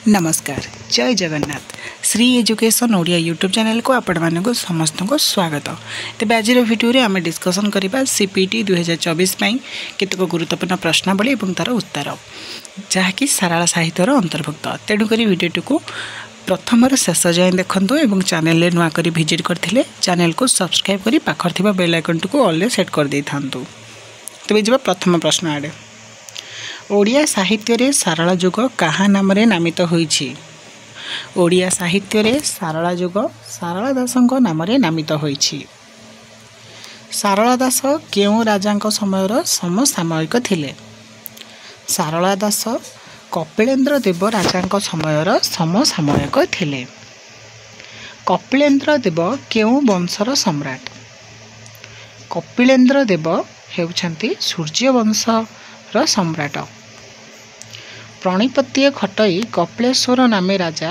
नमस्कार जय Jagannath Shri education Odia YouTube channel को आपण मानक समस्त को स्वागत। तेज आज भिडियो आम डिस्कसन करवा सीपीटी 2024 केतक गुरुत्वपूर्ण प्रश्नावली और तार उत्तर जहाँकि साराला साहित्यर अंतर्भुक्त। तेणुक भिडियोटी को प्रथम शेष जाए देखूँ और चैनल नुआ कर भिजिट करते चैनल को सब्सक्राइब कर पाखर थी बेल आइकन को ऑल सेट कर दे था। तेज जा प्रथम प्रश्न आड़े ओडिया साहित्य रे सारला जुग कहा नाम रे नामित होईछि। ओडिया साहित्य रे सारला जुग सारला दासंक नाम रे नामित होईछि। सारला दास केउ राजांक समयर समसामयिक थिले। सारला दास कपिलेन्द्र देव राजांक समयर समसामयिक थिले। कपिलेन्द्र देव केउ वंशर सम्राट। कपिलेन्द्र देव हेउछन्ति सूर्य वंशर सम्राट। प्रणिपत्य खटई कपिलेश्वर नामे राजा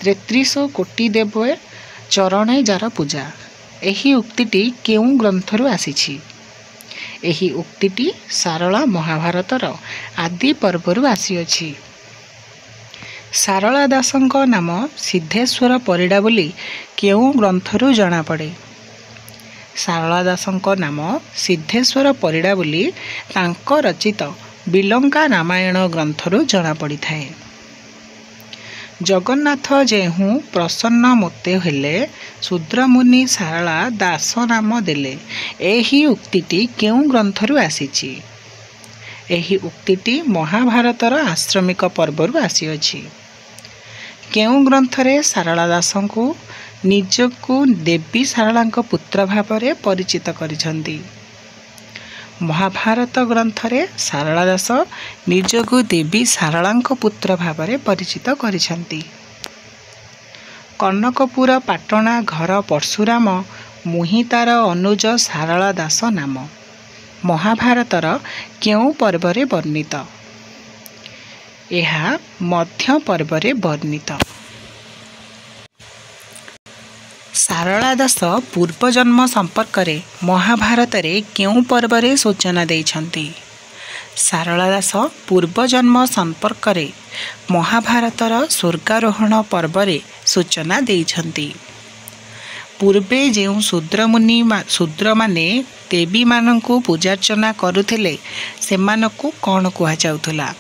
33 कोटी देव चरणे जार पूजा। एही उक्तिटी केउ ग्रंथरु आसीछि। एही उक्तिटी सारला महाभारतर आदि पर्वरु आसीअछि। सारला दासंक नाम सिद्धेश्वर परिडा बोली केउ ग्रंथरु जणा पड़े। सारला दासंक नाम सिद्धेश्वर परिडा बोली तांक रचित बिलंका रामायण ग्रंथरु जना पड़ी थाए। जगन्नाथ जेहू प्रसन्न मोते हेले शूद्रमुनि सारला दास नाम देले। एही उक्तिटी केउ ग्रंथरु आसीछि। एही उक्तिटी महाभारतर आश्रमिक पर्वरु आसीअछि। केउ ग्रंथरे सारला दासंकु निजकु देवी सारलांक पुत्र भावरे परिचित करिसंती। महाभारत ग्रंथरे सारला दास निजकु देवी सारलांक पुत्र भावरे परिचित करिसंती। कनकपुर पाटणा घर परशुराम मुहि तार अनुज सारला दास नाम। महाभारतर केउ पर्वरे वर्णित। एहा मध्य पर्वरे वर्णित। सारला दास पूर्वजन्म संपर्क रे महाभारत रे केउ पर्वरे सूचना देइछंती। सारला दास पूर्वजन्म संपर्क रे महाभारतर स्वर्गारोहण पर्वरे सूचना देइछंती। पूर्वे जेउ शूद्र माने देवी मानकु पूजार्चना करुथिले सेमानकु कोन कुहा जाउथला।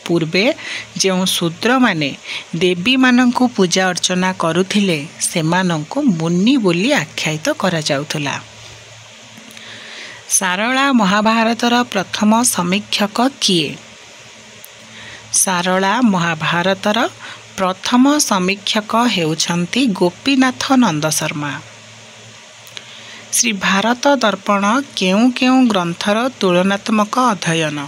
पूर्वे जेउ शूद्र माने देवी मानकु पूजा अर्चना करुथिले सेमानकु मुनि बोली आख्यायित करा जाउथला। सारला महाभारतर प्रथम समीक्षक किए। सारला महाभारतर प्रथम समीक्षक हेउछंती गोपीनाथ नंद शर्मा। श्री भारत दर्पण केउ केउ ग्रंथर तुलनात्मक अध्ययन।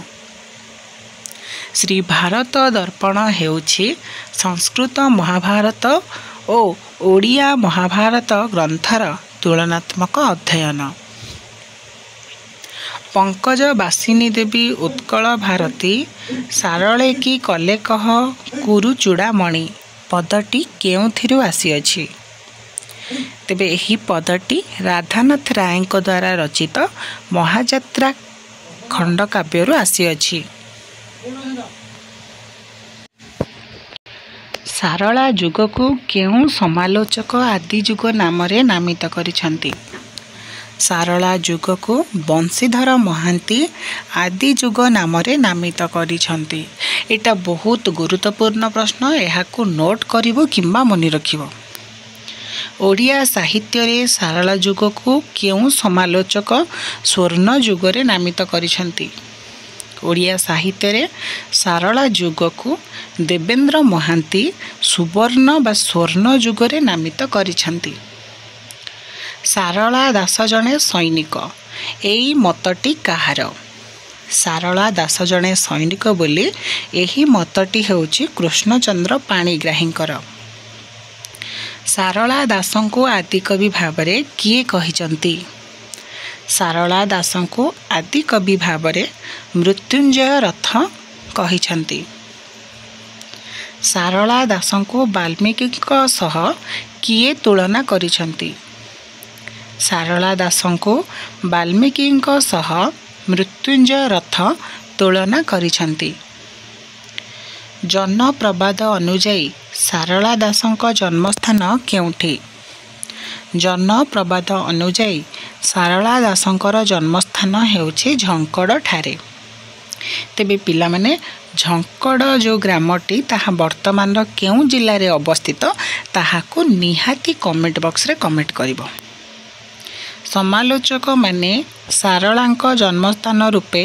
श्री भारत दर्पण हेउछि संस्कृत महाभारत और ओडिया महाभारत ग्रंथर तुलनात्मक अध्ययन। पंकज बासिनी देवी उत्कल भारती सारले की कले कह कुरु चूड़ामणि पदटी केउथिरु आसीअछि। तेबे एही पदटी राधानाथ राय द्वारा रचित महाजात्रा खंडकाव्यरु आसीअछि। सारला जुग को केउ समालोचक आदि जुग नाम रे नामित करिसंती। सारला जुग को बंशीधर महांती आदि जुग नाम रे नामित करिसंती। एटा बहुत गुरुत्वपूर्ण प्रश्न। एहाकु नोट करिवो किंबा मनि रखिवो। ओडिया साहित्य रे सारला जुग को केउ समालोचक स्वर्ण जुग रे नामित करिसंती। ओडिया साहित्य रे सारला जुग को देवेंद्र महांती सुवर्ण बा स्वर्ण जुग रे नामित करिसंती। सारला दास जने सैनिक। एई मतटी काहार। सारला दास जने सैनिक बोली एही मतटी हेउछि कृष्णचंद्र पाणिग्राहींकर। सारला दासंको आदि कवि भावरे किए कहिचंती। सारला दासंको आदि कवि भावरे मृत्युंजय रथ कहिछंती। सारला दासंको वाल्मीकि सह किए तुलना करिछंती। सारला दासंको वाल्मीकि सह मृत्युंजय रथ तुलना करिछंती। जनप्रवाद अनुजाई सारला दासଙ୍କ जन्मस्थान केउठी? जनप्रवाद अनुजाई सारला दासଙ୍କର जन्मस्थान ହେଉଛି ଝଙ୍କଡ଼ ଠାରେ। ତେବେ ପିଲାମାନେ ଝଙ୍କଡ଼ ଯେଉଁ ଗ୍ରାମଟି ତାହା ବର୍ତ୍ତମାନର କେଉଁ ଜିଲ୍ଲାରେ ଅବସ୍ଥିତ ତାହାକୁ ନିହାତି କମେଣ୍ଟ ବକ୍ସରେ କମେଣ୍ଟ କରିବ। ସମାଲୋଚକମାନେ ସାରଳାଙ୍କ ଜନ୍ମସ୍ଥାନ ରୂପେ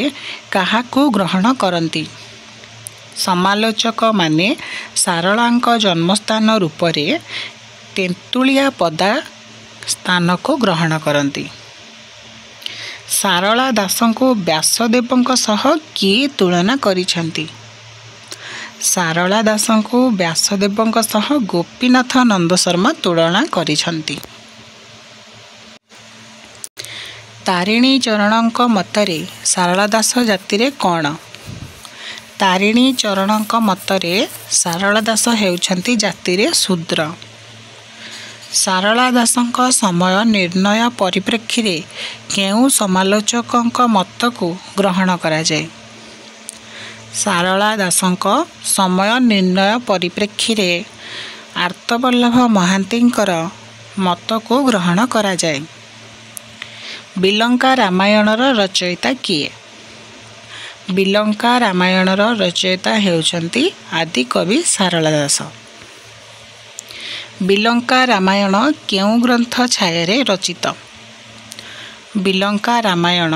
କାହାକୁ ଗ୍ରହଣ କରନ୍ତି? ସମାଲୋଚକମାନେ ସାରଳାଙ୍କ ଜନ୍ମସ୍ଥାନ ରୂପରେ ତେନ୍ତୁଳିଆ ପଦା ସ୍ଥାନକୁ ଗ୍ରହଣ କରନ୍ତି। ସାରଳା ଦାସଙ୍କୁ ବ୍ୟାସଦେବଙ୍କ ସହ କିଏ ତୁଳନା କରିଛନ୍ତି? ସାରଳା ଦାସଙ୍କୁ ବ୍ୟାସଦେବଙ୍କ ସହ ଗୋପୀନାଥ ନନ୍ଦ ଶର୍ମା ତୁଳନା କରିଛନ୍ତି। ତାରିଣୀ ଚରଣଙ୍କ ମତରେ ସାରଳା ଦାସ ଜାତିରେ କ'ଣ? ତାରିଣୀ ଚରଣଙ୍କ ମତରେ ସାରଳା ଦାସ ହେଉଛନ୍ତି ଜାତିରେ ଶୂଦ୍ର। ସାରଳା ଦାସଙ୍କ ସମୟ ନିର୍ଣ୍ଣୟ ପରିପ୍ରେକ୍ଷୀରେ କେଉଁ ସମାଲୋଚକଙ୍କ ମତକୁ ଗ୍ରହଣ କରାଯାଏ? ସାରଳା ଦାସଙ୍କ ସମୟ ନିର୍ଣ୍ଣୟ ପରିପ୍ରେକ୍ଷୀରେ ଆର୍ତ୍ତବଲ୍ଲଭ ମହାନ୍ତିଙ୍କର ମତକୁ ଗ୍ରହଣ କରାଯାଏ। ବିଲଙ୍କା ରାମାୟଣର ରଚୟିତା କିଏ? ବିଲଙ୍କା ରାମାୟଣର ରଚୟିତା ହେଉଛନ୍ତି ଆଦିକବି ସାରଳା ଦାସ। ବିଲଙ୍କା ରାମାୟଣ କେଉଁ ଗ୍ରନ୍ଥ ଛାୟାରେ ରଚିତ? ବିଲଙ୍କା ରାମାୟଣ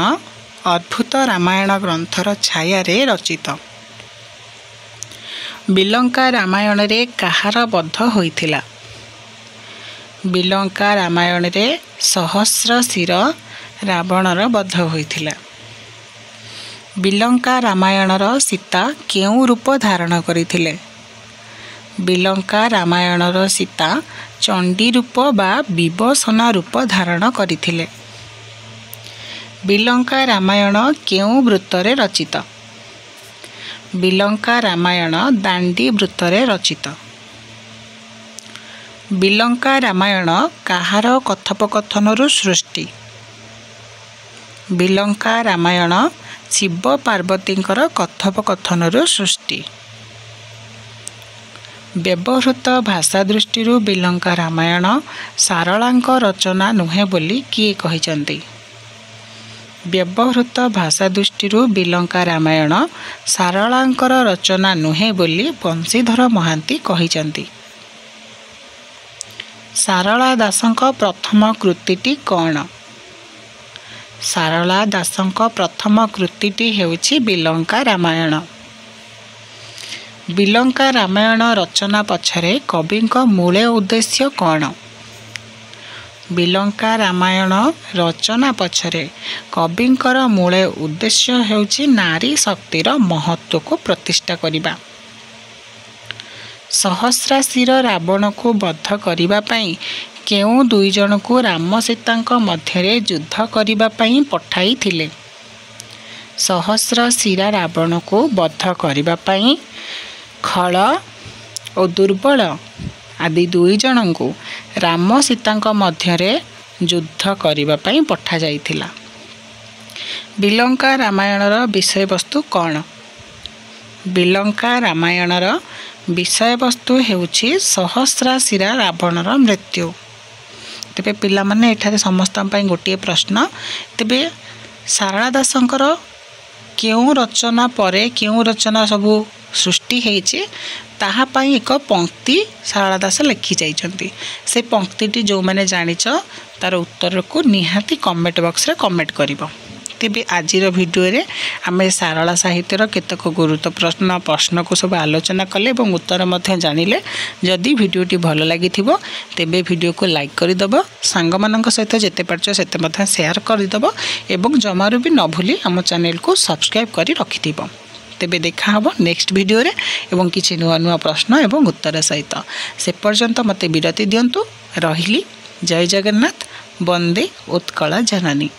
ଅଦ୍ଭୁତ ରାମାୟଣ ଗ୍ରନ୍ଥର ଛାୟାରେ ରଚିତ। ବିଲଙ୍କା ରାମାୟଣରେ କାହାର ବଧ ହୋଇଥିଲା? ବିଲଙ୍କା ରାମାୟଣରେ ସହସ୍ରଶିର ରାବଣର ବଧ ହୋଇଥିଲା। ବିଲଙ୍କା ରାମାୟଣର ସୀତା କେଉଁ ରୂପ ଧାରଣ କରିଥିଲେ? ବିଲଙ୍କା ରାମାୟଣର ସୀତା ଚଣ୍ଡୀ ରୂପ ବା ବିଭୀଷଣ ରୂପ ଧାରଣ କରିଥିଲେ। ବିଲଙ୍କା ରାମାୟଣ କେଉଁ ବୃତ୍ତରେ ରଚିତ? ବିଲଙ୍କା ରାମାୟଣ ଦାଣ୍ଡି ବୃତ୍ତରେ ରଚିତ। ବିଲଙ୍କା ରାମାୟଣ କାହାର କଥୋପକଥନରୁ ସୃଷ୍ଟି? ବିଲଙ୍କା ରାମାୟଣ ଶିବ ପାର୍ବତୀଙ୍କର କଥୋପକଥନରୁ ସୃଷ୍ଟି। ବ୍ୟବହୃତ ଭାଷା ଦୃଷ୍ଟିରୁ ବିଲଙ୍କା ରାମାୟଣ ସାରଳାଙ୍କ ରଚନା ନୁହେଁ ବୋଲି କିଏ କହିଛନ୍ତି? ବ୍ୟବହୃତ ଭାଷା ଦୃଷ୍ଟିରୁ ବିଲଙ୍କା ରାମାୟଣ ସାରଳାଙ୍କର ରଚନା ନୁହେଁ ବୋଲି ବଂଶୀଧର ମହାନ୍ତି କହିଛନ୍ତି। ସାରଳା ଦାସଙ୍କ ପ୍ରଥମ କୃତିଟି କ'ଣ? ସାରଳା ଦାସଙ୍କ ପ୍ରଥମ କୃତିଟି ହେଉଛି ବିଲଙ୍କା ରାମାୟଣ। ବିଲଙ୍କା ରାମାୟଣ ରଚନା ପଛରେ କବିଙ୍କ ମୂଳ ଉଦ୍ଦେଶ୍ୟ କ'ଣ? ବିଲଙ୍କା ରାମାୟଣ ରଚନା ପଛରେ କବିଙ୍କର ମୂଳ ଉଦ୍ଦେଶ୍ୟ ହେଉଛି ନାରୀ ଶକ୍ତିର ମହତ୍ତ୍ୱକୁ ପ୍ରତିଷ୍ଠା କରିବା। ସହସ୍ରାଶିର ରାବଣକୁ ବଧ କରିବା ପାଇଁ କେଉଁ ଦୁଇ ଜଣଙ୍କୁ ରାମ ସୀତାଙ୍କ ମଧ୍ୟରେ ଯୁଦ୍ଧ କରିବା ପାଇଁ ପଠାଇଥିଲେ? ସହସ୍ରଶିରା ରାବଣକୁ ବଧ କରିବା ପାଇଁ ଖଳ ଓ ଦୁର୍ବଳ ଆଦି ଦୁଇ ଜଣଙ୍କୁ ରାମ ସୀତାଙ୍କ ମଧ୍ୟରେ ଯୁଦ୍ଧ କରିବା ପାଇଁ ପଠାଯାଇଥିଲା। ବିଲଙ୍କା ରାମାୟଣର ବିଷୟବସ୍ତୁ କ'ଣ? ବିଲଙ୍କା ରାମାୟଣର ବିଷୟବସ୍ତୁ ହେଉଛି ସହସ୍ରାଶିରା ରାବଣର ମୃତ୍ୟୁ। ତେବେ ପିଲାମାନେ ଏଠାରେ ସମସ୍ତଙ୍କ ପାଇଁ ଗୋଟିଏ ପ୍ରଶ୍ନ। ତେବେ ସାରଳା ଦାସଙ୍କର କେଉଁ ରଚନା ପରେ କେଉଁ ରଚନା ସବୁ ସୃଷ୍ଟି ହେଇଛି ତାହା ପାଇଁ ଏକ ପଂକ୍ତି ସାରଳା ଦାସ ଲେଖି ଯାଇଛନ୍ତି। ସେ ପଂକ୍ତିଟି ଯେଉଁମାନେ ଜାଣିଛ ତାର ଉତ୍ତରକୁ ନିହାତି କମେଣ୍ଟ ବକ୍ସରେ କମେଣ୍ଟ କରିବ। ତେବେ ଆଜିର ଭିଡ଼ିଓରେ ଆମେ ସାରଳା ସାହିତ୍ୟର କେତେକ ଗୁରୁତ୍ୱପୂର୍ଣ୍ଣ ପ୍ରଶ୍ନକୁ ସବୁ ଆଲୋଚନା କଲେ ଏବଂ ଉତ୍ତର ମଧ୍ୟ ଜାଣିଲେ। ଯଦି ଭିଡ଼ିଓଟି ଭଲ ଲାଗିଥିବ ତେବେ ଭିଡ଼ିଓକୁ ଲାଇକ୍ କରିଦେବ, ସାଙ୍ଗମାନଙ୍କ ସହିତ ଯେତେ ପାରୁଛ ସେତେ ମଧ୍ୟ ସେୟାର କରିଦେବ ଏବଂ ଜମାରୁ ବି ନ ଭୁଲି ଆମ ଚ୍ୟାନେଲକୁ ସବସ୍କ୍ରାଇବ୍ କରି ରଖିଥିବ। ତେବେ ଦେଖା ହେବ ନେକ୍ସଟ ଭିଡ଼ିଓରେ ଏବଂ କିଛି ନୂଆ ନୂଆ ପ୍ରଶ୍ନ ଏବଂ ଉତ୍ତର ସହିତ। ସେ ପର୍ଯ୍ୟନ୍ତ ମୋତେ ବିରତି ଦିଅନ୍ତୁ। ରହିଲି। ଜୟ ଜଗନ୍ନାଥ। ବନ୍ଦେ ଉତ୍କଳ ଜନନୀ।